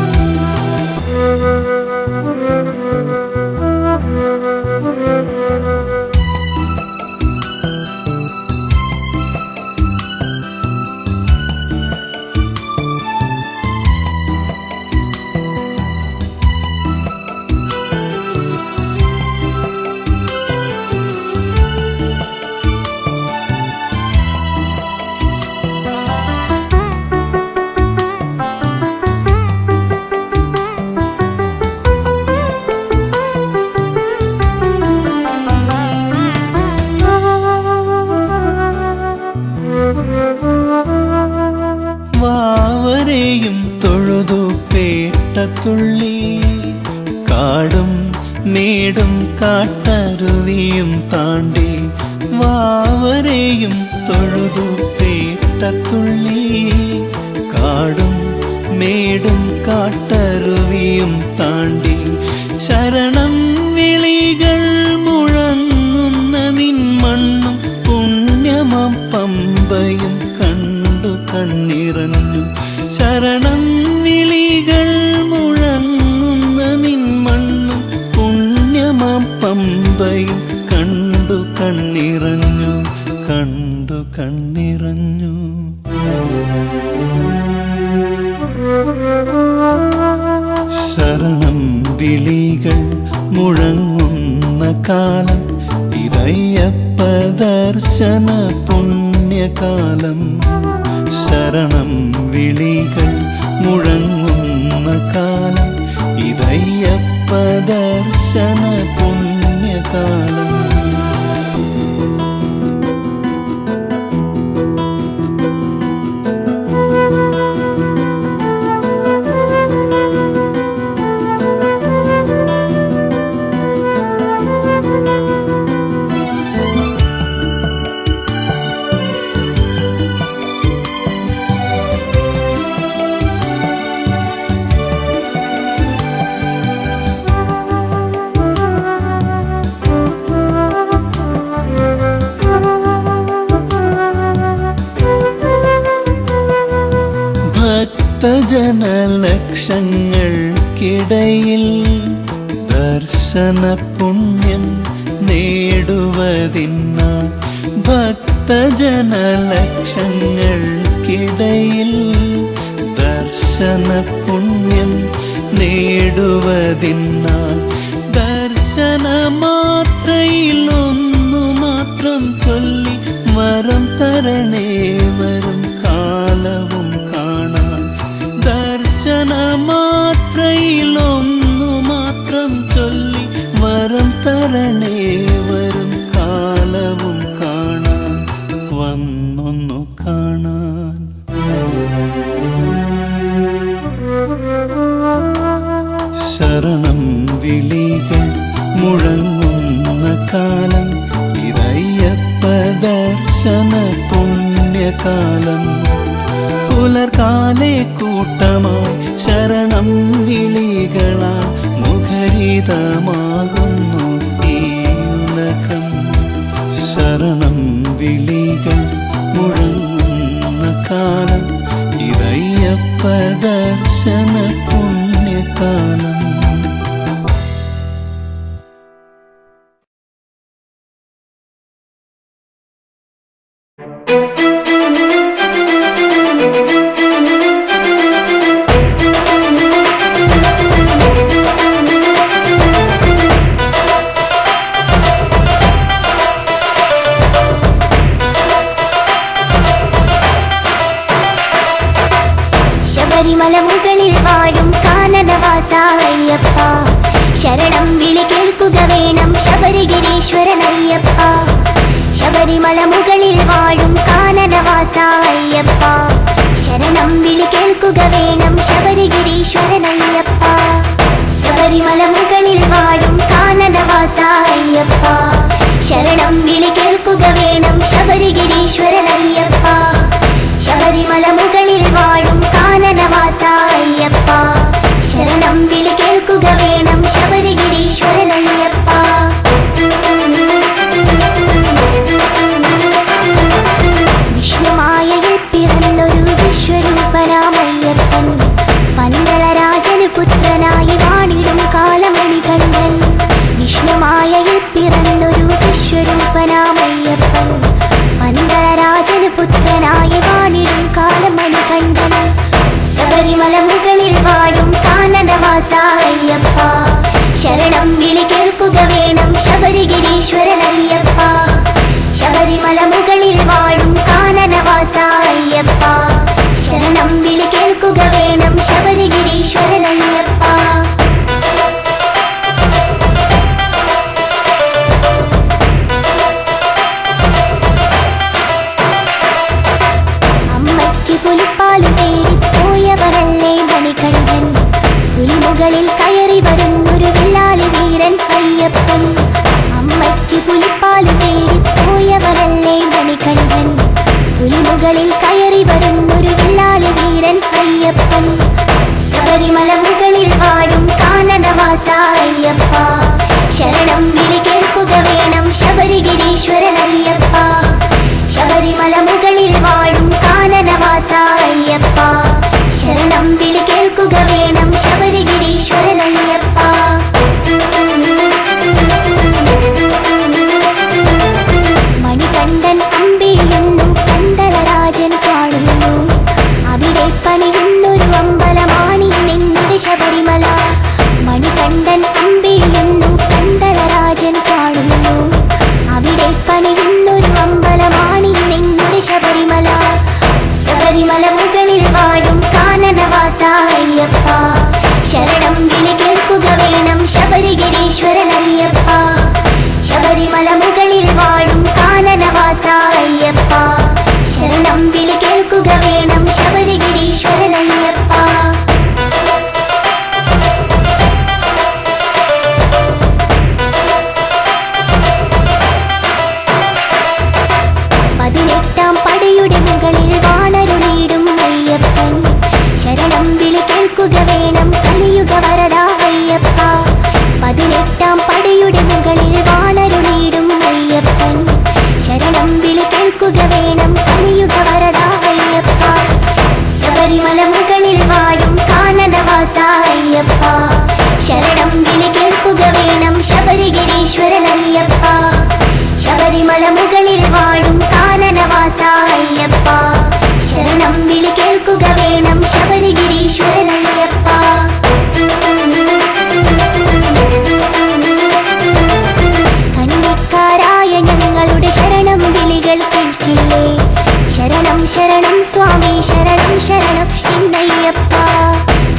വാവരെയും തൊഴുതു പേട്ടത്തുള്ളി കാടും മേടും കാട്ടരുവിയും താണ്ടി. വാവരെയും തൊഴുതു പേട്ടത്തുള്ളി കാടും മേടും കാട്ടരുവിയും താണ്ടി. ശരണം വിളികൾ മുഴങ്ങുന്ന നിൻ മണ്ണും പുണ്യമ നിറഞ്ഞു. ശരണം വിളികൾ മുഴങ്ങുന്ന കാലം, ഇതയ്യപ്പ ദർശന പുണ്യകാലം. ശരണം വിളികൾ മുഴങ്ങുന്ന കാലം, ഇതയ്യപ്പ ദർശന പുണ്യകാലം. ഭക്തജനലക്ഷങ്ങൾക്കിടയിൽ ദർശന പുണ്യം നേടുവതിനായി, ഭക്തജനലക്ഷങ്ങൾക്കിടയിൽ ദർശന പുണ്യം നേടുവതിനായി, ദർശന മാത്രയിലൊന്നു മാത്രം ചൊല്ലി വരം തരണേ വരും കാലവും കാണാൻ. ദർശന മാത്രയിലൊന്നു മാത്രം ചൊല്ലി വരം തരണേ വരും കാലവും കാണാൻ, വന്നൊന്നു കാണാൻ. ശരണം വിളികൾ മുഴങ്ങുന്ന കാലം, ഇതയ്യപ്പ ദർശന പുണ്യകാലം. പുലർകാലെ കൂട്ടമായി ശരണം വിളികളാ മുഖരിതമാകുന്നു ഈ ഉലകം. ശരണം വിളികൾ മുഴങ്ങുന്ന കാലം, ഇതയ്യപ്പ ദർശന പുണ്യകാലം.
ശബരിമല മുകളിൽ വാഴും കാനനവാസ അയ്യപ്പ, ശരണം വിളി കേൾക്കുക വേണം ശബരിഗിരീശ്വരനയ്യപ്പ. ശബരിമല മുകളിൽ വാഴും കാനനവാസ അയ്യപ്പ, ശരണം വിളി കേൾക്കുക വേണം ശബരിഗിരീശ്വരനയ്യപ്പ. ശബരിമല മുകളിൽ വാഴും കാനനവാസ അയ്യപ്പ, ശരണം വിളി കേൾക്കുക വേണം ശബരിഗിരീശ്വരനയ്യപ്പ. ശബരിമല മുകളിൽ വാഴും കാനനവാസ അയ്യപ്പ, ശരണം വിളി കേൾക്കുക വേണം ശബരിഗിരീശ്വരനയ്യപ്പ. വിഷ്ണുമായയിൽ പിറന്നൊരു വിശ്വരൂപനാമയ്യപ്പൻ, പന്തളരാജന് പുത്രനായി വാണിടും കാലമണികണ്ഠൻ. വിഷ്ണുമായയിൽ പിറന്നൊരു വിശ്വരൂപനാമയ്യപ്പൻ, പന്തളരാജന് പുത്രനായി വാണിടും കാലമണികണ്ഠൻ. ശബരിമല മുകളിൽ വാഴും കാനനവാസ അയ്യപ്പ, ശരണം വിളി കേൾക്കുക വേണം ശബരിഗിരീശ്വരനയ്യപ്പ. ശബരിമല മുകളിൽ വാഴും കാനനവാസ അയ്യപ്പ, ശരണം വിളി കേൾക്കുക വേണം ശബരിഗിരീശ്വരനയ്യപ്പ. അമ്മയ്ക്ക് പുലിപ്പാല് തേടി പോയവരല്ലേ മണികണ്ഠൻ, പുലിമുകളിൽ കയറി വരുന്നൊരു വില്ലാളി വീരൻ അയ്യപ്പൻ. അമ്മയ്ക്ക് പുലിപ്പാല് തേടി പോയവരല്ലേ മണികണ്ഠൻ, പുലിമുകളിൽ കയറി വരുന്നൊരു വില്ലാളി വീരൻ അയ്യപ്പൻ. ശബരിമല മുകളിൽ വാഴും കാനനവാസ അയ്യപ്പ, ശരണം വിളി കേൾക്കുക വേണം ശബരിഗിരീശ്വരനയ്യപ്പ. ശബരിമല മുകളിൽ വാഴും കാനനവാസ അയ്യപ്പ, ശരണം വിളി കേൾക്കുക വേണം ശബരിഗിരീശ്വരനയ്യപ്പ. മണികണ്ഠൻ അമ്പിളിയുന്നു പന്തള ശബരിമല മുകളിൽ വാഴും കാനനവാസ അയ്യപ്പ ശരണം വിളി കേൾക്കുക വേണം ശബരിഗിരീശ്വരൻ അയ്യപ്പ ശബരിമല മുകളിൽ വാഴും കാനനവാസ അയ്യപ്പ ശരണം വിളി കേൾക്കുക വേണം ശബരിഗിരീശ്വരൻ അയ്യപ്പ 18 പടിയുടെ മുകളിൽ വാണരുളിയിടും അയ്യപ്പൻ ശരണം വിളി കേൾക്കുക വേണം കലിയുഗ വരദ അയ്യപ്പ 18 പടിയുടെ മുകളിൽ വാണരുളിയിടും അയ്യപ്പൻ ശരണം വിളി കേൾക്കുക വേണം കലിയുഗ വരദ അയ്യപ്പ ശബരിമല മുകളിൽ വാഴും കാനനവാസ അയ്യപ്പ ശരണം വിളി കേൾക്കുക വേണം ശബരിഗിരീശ്വരൻ അയ്യപ്പ ശബരിമല മുകളിൽ വാഴും കാനനവാസ അയ്യപ്പ ശരണം വിളി കേൾക്കുക വേണം ശബരിഗിരീശ്വരൻ അയ്യപ്പ കന്നിക്കാരായ ഞങ്ങളുടെ ശരണം വിളികൾ കേൾക്കില്ലേ ശരണം ശരണം സ്വാമി ശരണം ശരണം എന്നയ്യപ്പ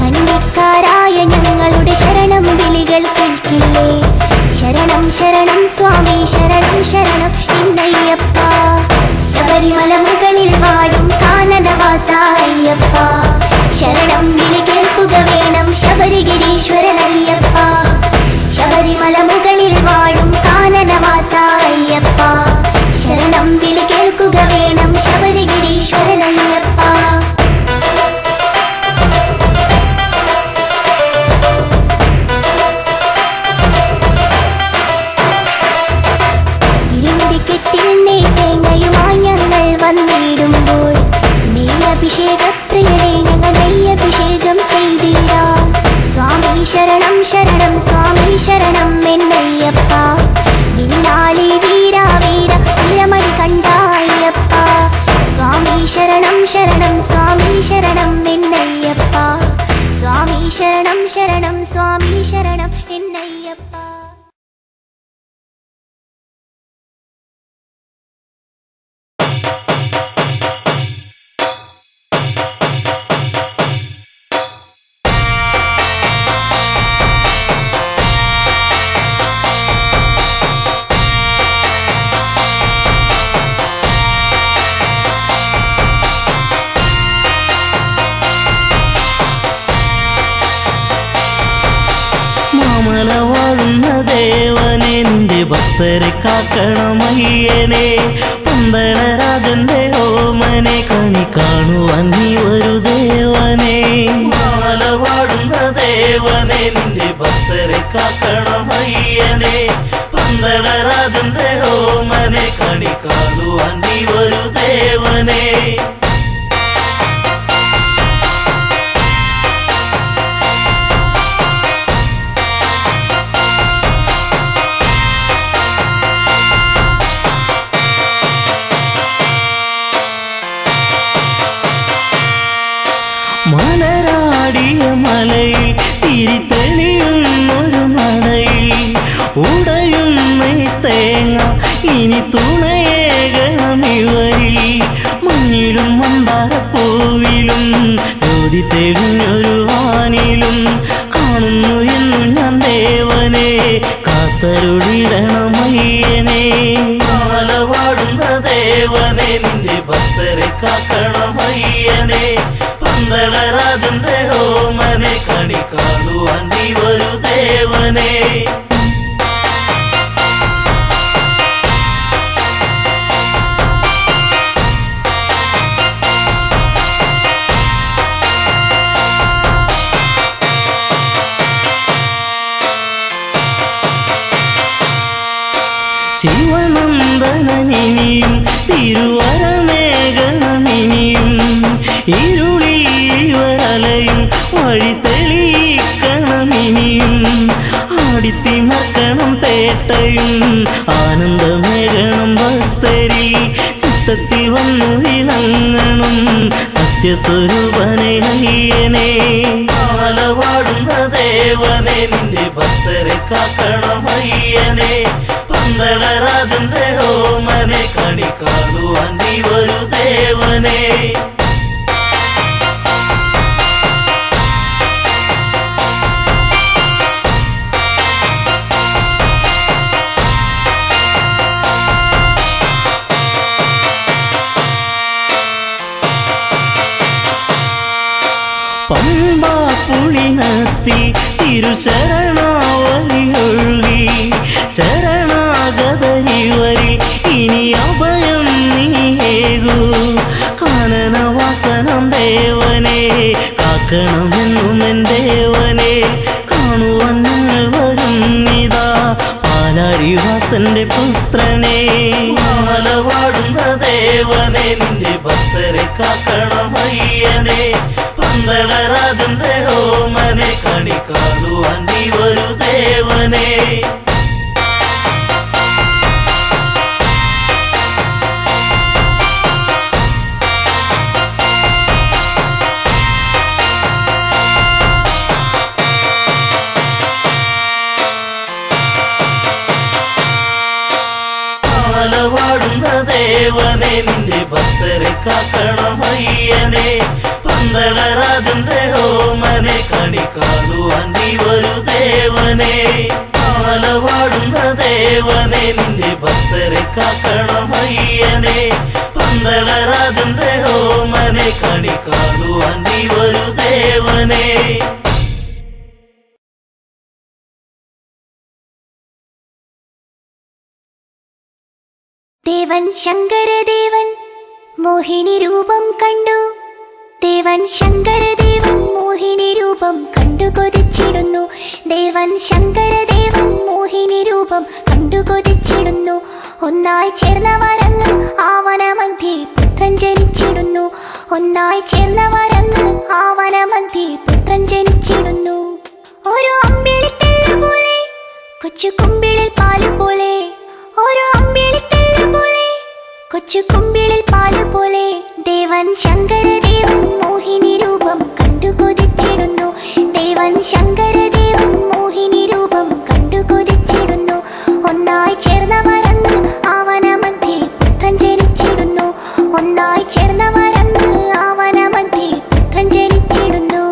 കന്നിക്കാരായ ഞങ്ങളുടെ ശരണം വിളികൾ കേൾക്കില്ലേ ശരണം ശരണം സ്വാമി ശരണം ശരണം എന്നയ്യപ്പ ശബരിമല മുകളിൽ വാഴും കാനനവാസ അയ്യപ്പ ശരണം വിളി കേൾക്കുക വേണം ശബരിഗിരീശ്വരൻ അയ്യപ്പ ശബരിമല മുകളിൽ വാഴും കാനനവാസ അയ്യപ്പ ശരണം വിളി കേൾക്കുക വേണം ശബരിഗിരീശ്വരൻ അയ്യപ്പ വന്നിടുമ്പോൾ നെയ്യഭിഷേകപ്രിയനെ ഞങ്ങൾ നെയ്യഭിഷേകം ചെയ്തിടാം സ്വാമി ശരണം ശരണം സ്വാമി ശരണം എന്നയ്യപ്പ വില്ലാളി വീര വീര വീരമണി കണ്ട അയ്യപ്പ സ്വാമി ശരണം ശരണം സ്വാമി ശരണം എന്നയ്യപ്പ സ്വാമി ശരണം ശരണം സ്വാമി ശരണം എന്നയ്യപ്പ
വാഴുന്ന ദേവനെന്റെ ഭക്തരെ കാക്കണമയ്യനെ പന്തളരാജന്റെ ഓമനെ കണി കാണുവാൻ നീ ഒരു ദേവനെ മാല വാഴുന്ന ദേവനെന്റെ ഭക്തരെ കാക്കണമയ്യനെ പന്തളരാജന്റെ ഓമനെ കണി കാണുവാൻ നീ ഒരു ദേവനെ മലരാടിയ മലയിൽ തിരിതെളിയുന്നൊരു നടയിൽ ഉടയുന്ന തേങ്ങ ഇനി തുണയേകണമിവരിൽ മഞ്ഞിലും മന്ദാരപ്പൂവിലും ജ്യോതി തെളിഞ്ഞൊരു വാനിലും കാണുന്നു എന്നു ഞാൻ ദേവനെ കാത്തരുളിടണമയ്യനെ മാല വാടുന്ന ദേവനെ നിന്റെ ഭക്തരെ കാക്കണമയ്യനെ പന്തളരാജന്റെ ഓമനെ കണി കാണുവാൻ നീ ഒരു ദേവനെ ശിവനന്ദനനിയും തിരുവരമേഘനമിനിയും ഇരുളിവരലയും വഴി തെളിയിക്കണമിനിയും ആടിത്തിമർക്കണം പേട്ടയും ആനന്ദമേഘണം ഭക്തരി ചിത്തത്തിൽ വന്നു വിളങ്ങണം സത്യസ്വരൂപനെ അയ്യനെ മാല വാടുന്ന ദേവനെ നിന്റെ ഭക്തരെ കാക്കണമയ്യനെ പന്തളരാജന്റെ ഓമനെ കണി കാണുവാൻ നീ ഒരു ദേവനെ പമ്പാ പുളിനത്തിൽ തിരുശരണാവലി ഒഴുകി ശരണാഗതരിവരിൽ ഇനി അഭയം നീയേകൂ കാനനവാസനം ദേവനെ കാക്കണമെന്നും എൻ ദേവനെ കാണുവാൻ ഞങ്ങൾ വരുന്നിതാ പാലാരിവാസന്റെ പുത്രനെ മാലവാടുന്ന ദേവനെ നിന്റെ ഭക്തരെ കാക്കണമയ്യനെ പന്തളരാജന്റെ ഓമനെ കണി കാണുവാൻ നീ വരൂ ദേവനെ മാലവാടുന്ന ദേവനെ നിന്റെ ഭക്തരെ കാക്കണമയ്യനെ പന്തളരാജന്റെ ഓമനെ കണി കാണുവാൻ നീ വരൂ ദേവനെ മാലവാടുന്ന ദേവനെ നിന്റെ ഭക്തരെ കാക്കണമയ്യനെ പന്തളരാജന്റെ ഓമനെ കണി കാണുവാൻ നീ വരൂ ദേവനെ
ദേവൻ ശങ്കരദേവൻ മോഹിനി രൂപം കണ്ടു ദേവൻ ശങ്കരദേവൻ മോഹിനി രൂപം കണ്ടു കൊതിച്ചിടുന്നു ദേവൻ ശങ്കരദേവൻ മോഹിനി രൂപം കണ്ടു കൊതിച്ചിടുന്നു ഒന്നായി ചേർന്നവരങ്ങ് ആവനമധ്യേ പുത്രൻ ജനിച്ചിടുന്നു ഒന്നായി ചേർന്നവരങ്ങ് ആവനമധ്യേ പുത്രൻ ജനിച്ചിടുന്നു ഓരോ അമ്പിളിക്കല്ല് പോലെ കൊച്ചു കുമ്പിളിൽ പാല് പോലെ ഓരോ അമ്പിളിക്കല്ല് പോലെ കൊച്ചു കുമ്പിളിൽ പാല് പോലെ ദേവൻ ശങ്കരദേവൻ മോഹിനി രൂപം കണ്ടു കൊതിച്ചിടുന്നു ദേവൻ ശങ്കരദേവൻ മോഹിനി രൂപം കണ്ടു കൊതിച്ചിടുന്നു ഒന്നായി ചേർന്നവരങ്ങ് ആവനമധ്യേ പുത്രൻ ജനിച്ചിടുന്നു ഒന്നായി ചേർന്നവരങ്ങ് ആവനമധ്യേ പുത്രൻ ജനിച്ചിടുന്നു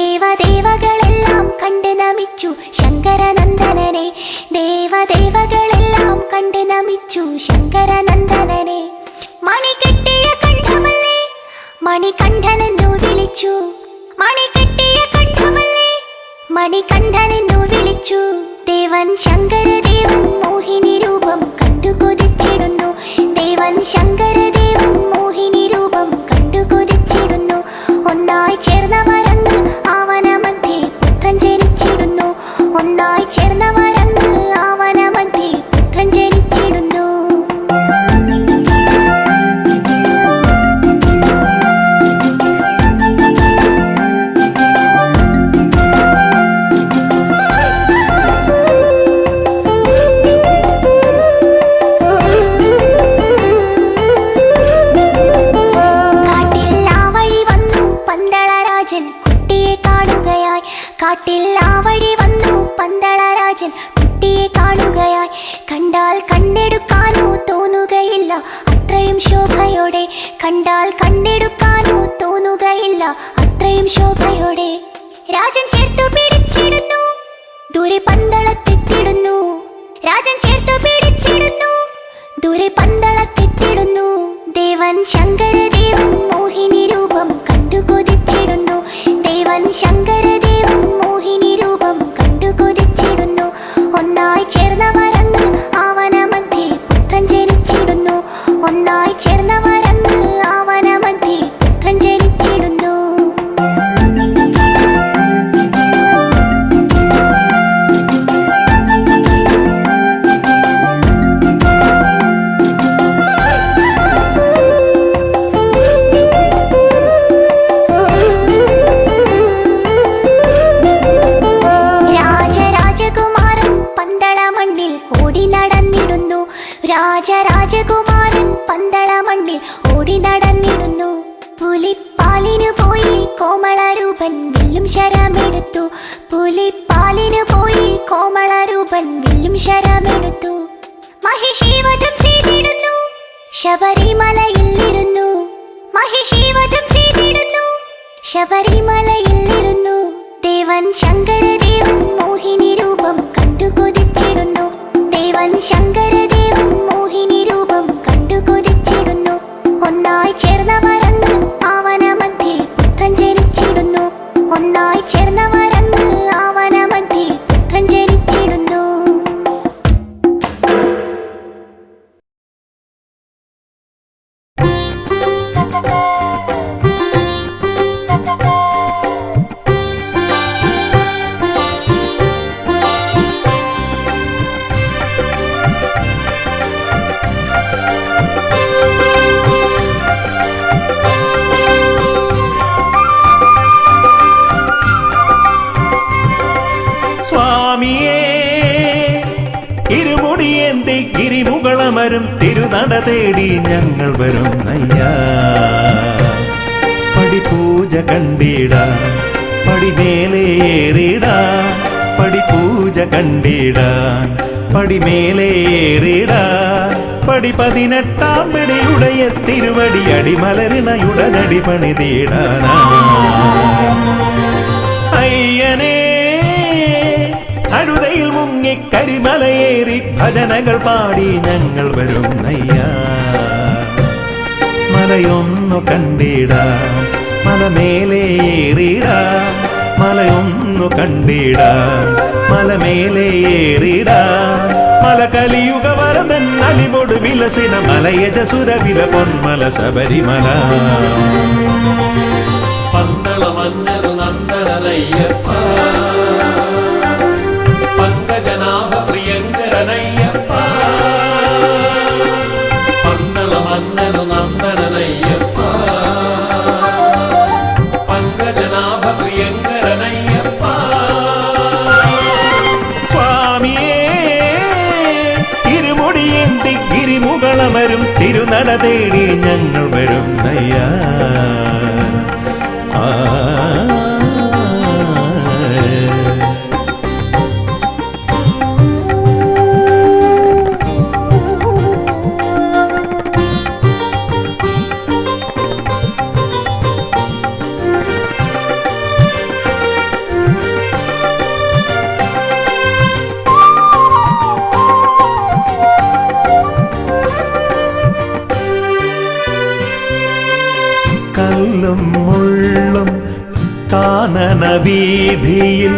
ദേവദേവകളെല്ലാം കണ്ട് നമിച്ചു ശങ്കരനന്ദനനെ ദേവദേവകളെല്ലാം കണ്ട് നമിച്ചു ശങ്കരനന്ദനനെ മണികെട്ടിയ കണ്ഠമല്ലേ മണികണ്ഠനെന്നു വിളിച്ചു മണികെട്ടിയ കണ്ഠമല്ലേ മണികണ്ഠനെന്നു വിളിച്ചു ദേവൻ ശങ്കരദേവൻ മോഹിനി രൂപം കണ്ടു കൊതിച്ചിടുന്നു ദേവൻ ശങ്കരദേവൻ മോഹിനി രൂപം കണ്ടു കൊതിച്ചിടുന്നു ഒന്നായി ചേർന്നവരങ്ങ് ആവനമധ്യേ പുത്രൻ ജനിച്ചിടുന്നു ഒന്നായി ചേർന്നവരങ്ങ് ആവനമധ്യേ പുത്രൻ ജനിച്ചിടുന്നു കാട്ടിൽ ആ വഴി വന്നു പന്തളരാജൻ കുട്ടിയെ കാണുകയായി കണ്ടാൽ കണ്ണെടുക്കാനോ തോന്നുകയില്ല അത്രയും ശോഭയോടെ കണ്ടാൽ കണ്ണെടുക്കാനോ തോന്നുകയില്ല അത്രയും ശോഭയോടെ രാജൻ ചേർത്തു പിടിച്ചിടുന്നു ദൂരെ പന്തളത്തെത്തിടുന്നു രാജൻ ചേർത്തു പിടിച്ചിടുന്നു ദൂരെ പന്തളത്തെത്തിടുന്നു ദേവൻ ശങ്കരദേവൻ മോഹിനി രൂപം കണ്ടു കൊതിച്ചിടുന്നു ദേവൻ ശങ്കരദേവൻ മോഹിനി രൂപം കണ്ടു കൊതിച്ചിടുന്നു ഒന്നായി ചേർന്നവരങ്ങ് ആവനമധ്യേ പുത്രൻ ജനിച്ചിടുന്നു ഒന്നായി ചേർന്നവരങ്ങ് ആവനമധ്യേ പുത്രൻ ജനിച്ചിടുന്നു രാജകുമാരൻ പന്തള മണ്ണിൽ ഓടി നടന്നിടുന്നു പുലിപ്പാലിനു പോയി കോമളരൂപൻ വില്ലും ശരമെടുത്തു അയ്യപ്പൻ വില്ലും ശരമെടുത്തു മഹിഷീവധം ചെയ്തിടുന്നു ശബരിമലയിലിരുന്നു മഹിഷീവധം ചെയ്തിടുന്നു ശബരിമലയിലിരുന്നു ദേവൻ ശങ്കരദേവൻ മോഹിനി രൂപം കണ്ടു കൊതിച്ചിടുന്നു ദേവൻ ശങ്കരദേവൻ മോഹിനി രൂപം കണ്ടു കൊതിച്ചിടുന്നു ഒന്നായി ചേർന്നവരന്ന് ആവന മധ്യേ പുത്രൻ ജനിച്ചിടുന്നു ഒന്നായി ചേർന്നവരന്ന് ആവന മധ്യേ പുത്രൻ ജനിച്ചിടുന്നു
സ്വാമിയേ ഇരുമുടിയേന്തി ഗിരിമുകളമരും തിരുനട തേടി ഞങ്ങൾ വരും അയ്യാ പടിപൂജ കണ്ടിട പടിമേലേറിട പടിപൂജ കണ്ടിടാൻ പടിമേലേറിട പടി 18 പടിയുടയ തിരുവടി അടിമലരിണയുടനടി പണിതീടാനാ അയ്യനേ അഴുതയിൽ മുങ്ങി കരിമലയേറി ഭജനകൾ പാടി ഞങ്ങൾ വരും അയ്യാ മലയൊന്നു കണ്ടിട മലമേലേറിട മലയൊന്നു കണ്ടിട മലമേലേറിട മല കലിയുഗ വരദൻ അലിവോട് വിലസിന മലയജസുര വില പൊന്മല ശബരിമല
പന്തള മന്നരു നന്ദനയ്യപ്പ പങ്കജനാഭ പ്രിയങ്കരനയ്യപ്പ പന്തള മന്നരു നന്ദനയ്യപ്പ പങ്കജനാഭ പ്രിയങ്കരനയ്യപ്പ
സ്വാമിയേ ഇരുമുടിയേന്തി ഗിരിമുകളമരും തിരുനട തേടി ഞങ്ങൾ വരും അയ്യാ കല്ലും മുള്ളും കാനന വീതിയിൽ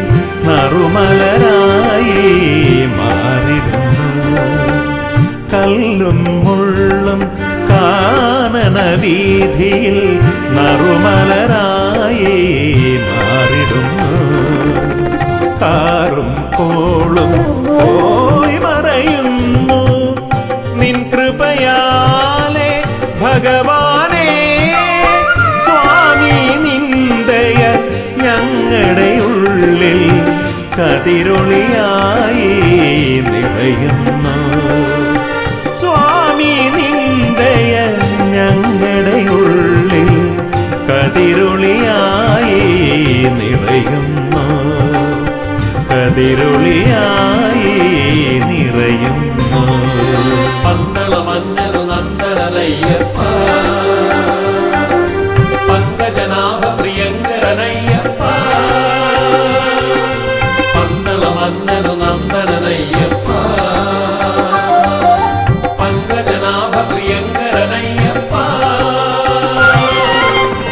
നറുമലരായി മാറിടുന്നു കല്ലും മുള്ളും കാനന വീതിയിൽ നറുമലരായി മാറിടുന്നു കാറും കോളും പോയി മറയുന്നു നിൻ കൃപയാലെ ഭഗവാനേ നിന്ദയ ഞങ്ങളുടെ ഉള്ളിൽ കതിരൊളിയായി നിറയുന്നു സ്വാമി നിന്ദയ ഞങ്ങളുടെ ഉള്ളിൽ കതിരൊളിയായി നിറയുന്നു കതിരൊളിയായി നിറയുന്നു
പന്തള മന്നരു നന്ദനയ്യപ്പ പങ്കജനാഭ പ്രിയങ്കരനയ്യപ്പ പന്തള മന്നരു നന്ദനയ്യപ്പ പങ്കജനാഭ പ്രിയങ്കരനയ്യപ്പ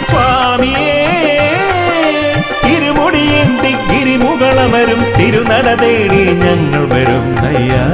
സ്വാമിയേ ഇരുമുടിയേന്തി ഗിരിമുകളമരും തിരുനട തേടി ഞങ്ങൾ വരും അയ്യാ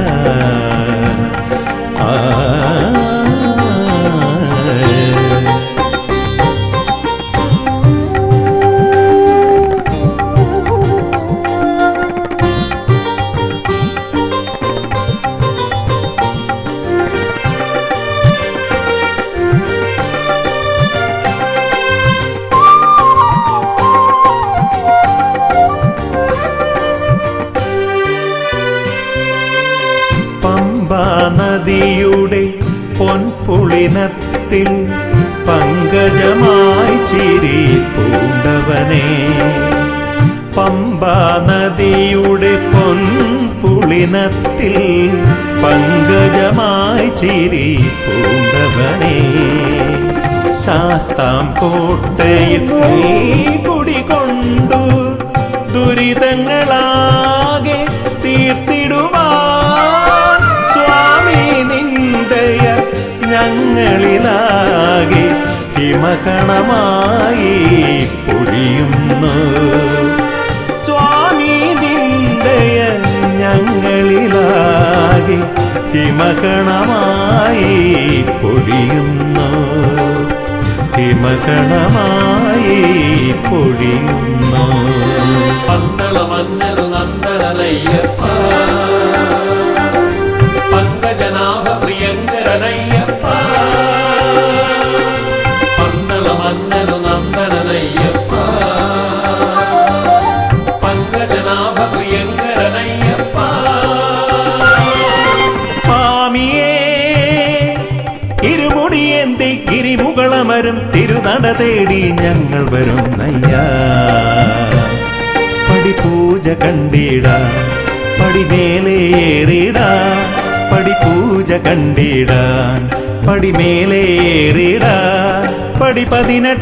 നദിയുടെ പൊൻപുളിനത്തിൽ പങ്കജമായി ചിരി പൂണ്ടവനെ പമ്പാ നദിയുടെ പൊൻപുളിനത്തിൽ ദിനത്തിൽ പങ്കജമായി ചിരി പൂണ്ടവനേ ശാസ്താം കോട്ടയിൽ നീ കുടികൊണ്ടു ദുരിതങ്ങളാകെ തീർത്തിടുവാൻ സ്വാമി നിന്ദയ ഞങ്ങളിലാകെ ഹിമകണമായി പൊഴിയുന്നു സ്വാമി നിന്ദയ ഞങ്ങളിലാകെ ഹിമകണമായി പൊഴിയുന്നു ഹിമകണമായി പൊഴിയുന്നു
പന്തള മന്നരു നന്ദനയ്യപ്പ പങ്കജനാഭ പ്രിയങ്കരനയ്യപ്പ പന്തള മന്നരു നന്ദനയ്യപ്പ പങ്കജനാഭ പ്രിയങ്കരനയ്യപ്പ
സ്വാമിയേ ഇരുമുടിയേന്തി ഗിരിമുകളമരും തിരുനട തേടി ഞങ്ങൾ വരും നയ്യാ പടിപൂജ കണ്ടിട പടിമേലേറിട പടിപൂജ കണ്ടിടാൻ പടിമേലേറിട പടി 18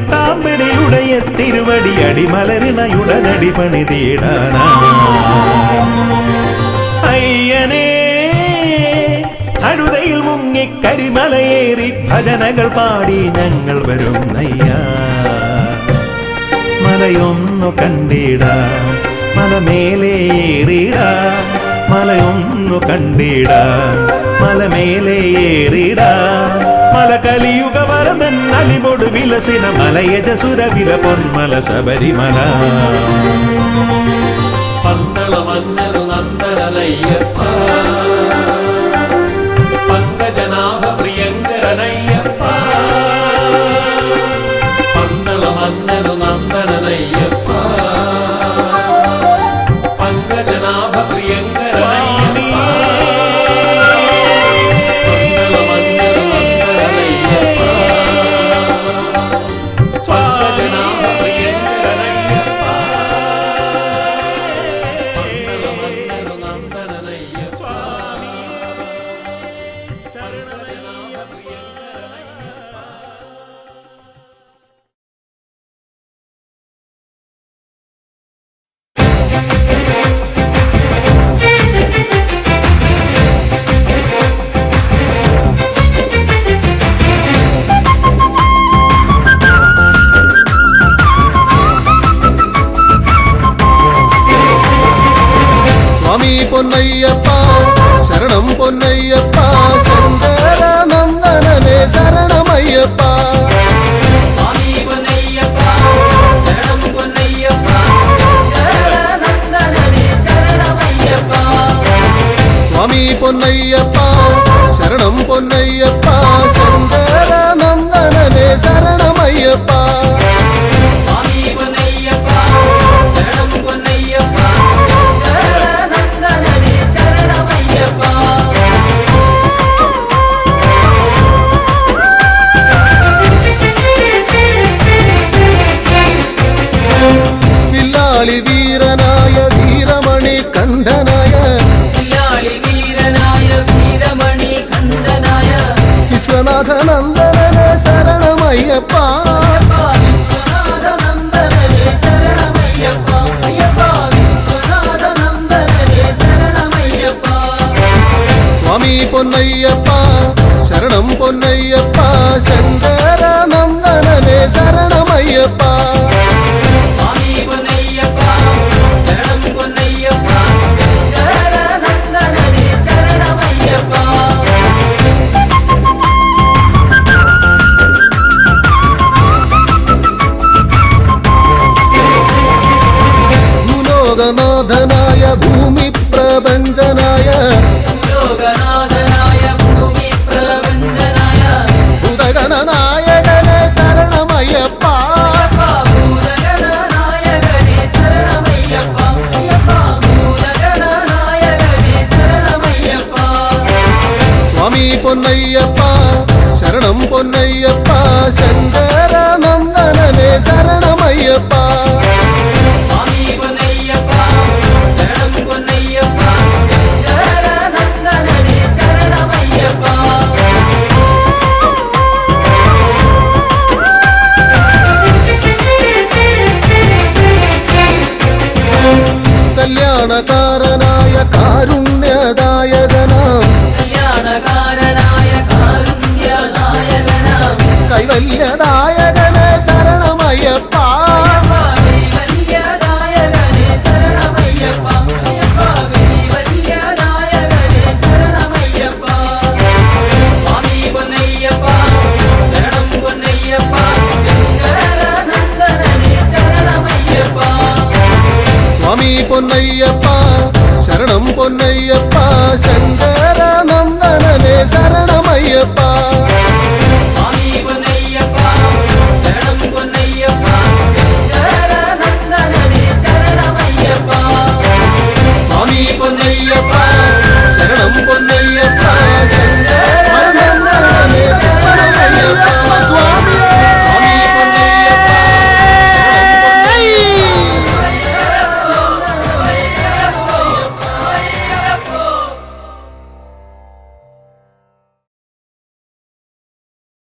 പിടിയുടയ തിരുവടി അടിമലരിണയുടനടി പണിതീടാനാ അയ്യനേ അഴുതയിൽ മുങ്ങി കരിമലയേറി ഭജനകൾ പാടി ഞങ്ങൾ വരും നയ്യാ മലയൊന്നു കണ്ടിടാൻ മലമേലേറിടാൻ മലയൊന്നു കണ്ടിടാൻ മലമേലേറിടാൻ മല കലിയുഗ വരദൻ അലിവോട് വിലസിന മലയജസുര വില പൊന്മല ശബരിമല
പന്തള മന്നരു നന്ദനയ്യപ്പ പങ്കജനാഭ പ്രിയങ്കരനയ്യപ്പ പന്തള മന്നരു നന്ദനയ്യപ്പ പങ്കജനാഭ പ്രിയങ്കരനയ്യപ്പ പന്തള മന്നരു നന്ദനയ്യപ്പ പങ്കജനാഭ പ്രിയങ്കരനയ്യപ്പ പന്തള മന്നരു നന്ദനയ്യപ്പ
സ്വാമി പൊന്നയ്യപ്പ ശരണം പൊന്നയ്യപ്പ ശങ്കര നന്ദനനെ ശരണമയ്യപ്പ
സ്വാമി പൊന്നയ്യപ്പ ശരണം പൊന്നയ്യപ്പ നന്ദനനെ ശരണമയ്യപ്പ
സ്വാമി പൊന്നയ്യപ്പ ശരണം പൊന്നയ്യപ്പ ശങ്കര നന്ദനനെ ശരണമയ്യപ്പ
സ്വാമി പൊന്നയ്യപ്പ ശരണം പൊന്നയ്യപ്പ നന്ദനനെ ശരണമയ്യപ്പ
വില്ലാളി വീരനായ വീരമണി കണ്ഠനായ
വില്ലാളി വീരനായ വീരമണി കണ്ഠനായ
വിശ്വനാഥ നന്ദനനെ ശരണമയ്യപ്പ
വിശ്വനാഥ നന്ദനനെ ശരണമയ്യപ്പ അയ്യപ്പ വിശ്വനാഥ നന്ദനനെ ശരണമയ്യപ്പ
സ്വാമി പൊന്നയ്യപ്പ ശരണം പൊന്നയ്യപ്പ ശങ്കര നന്ദനനെ ശരണമയ്യപ്പ
സ്വാമി പൊന്നയ്യപ്പ ശരണം പൊന്നയ്യപ്പ നന്ദനനെ ശരണമയ്യപ്പ
ഭൂലോകനാഥനായ ഭൂമി പ്രപഞ്ചനായ
ലോകനാഥനായ ഭൂമി പ്രപഞ്ചനായ
ഉദഗണനായകനെ ശരണമയ്യപ്പ
ഭൂതഗണനായകനെ ശരണമയ്യപ്പ അയ്യപ്പ ഭൂതഗണനായകനെ ശരണമയ്യപ്പ
സ്വാമി പൊന്നയ്യപ്പ ശരണം പൊന്നയ്യപ്പ ശങ്കര നന്ദനനെ ശരണമയ്യപ്പ
സ്വാമി പൊന്നയ്യപ്പ ശരണം പൊന്നയ്യപ്പ ശങ്കര
കല്യാണകാരനായ കാരുണ്യദായകനാം
കല്യാണകാരനായ കാരുണ്യദായകനാം
കൈവല്യദായകനെ ശരണമയ്യപ്പ
കൈവല്യദായകനേ ശരണമയ്യപ്പ അയ്യപ്പ കൈവല്യദായകനേ ശരണമയ്യപ്പ സ്വാമി പൊന്നയ്യപ്പ ശരണം പൊന്നയ്യപ്പ ശങ്കരാനന്ദനനേ ശരണമയ്യപ്പ
സ്വാമി പൊന്നയ്യപ്പ ശരണം പൊന്നയ്യപ്പ ശങ്കരാനന്ദനനെ ശരണമയ്യപ്പ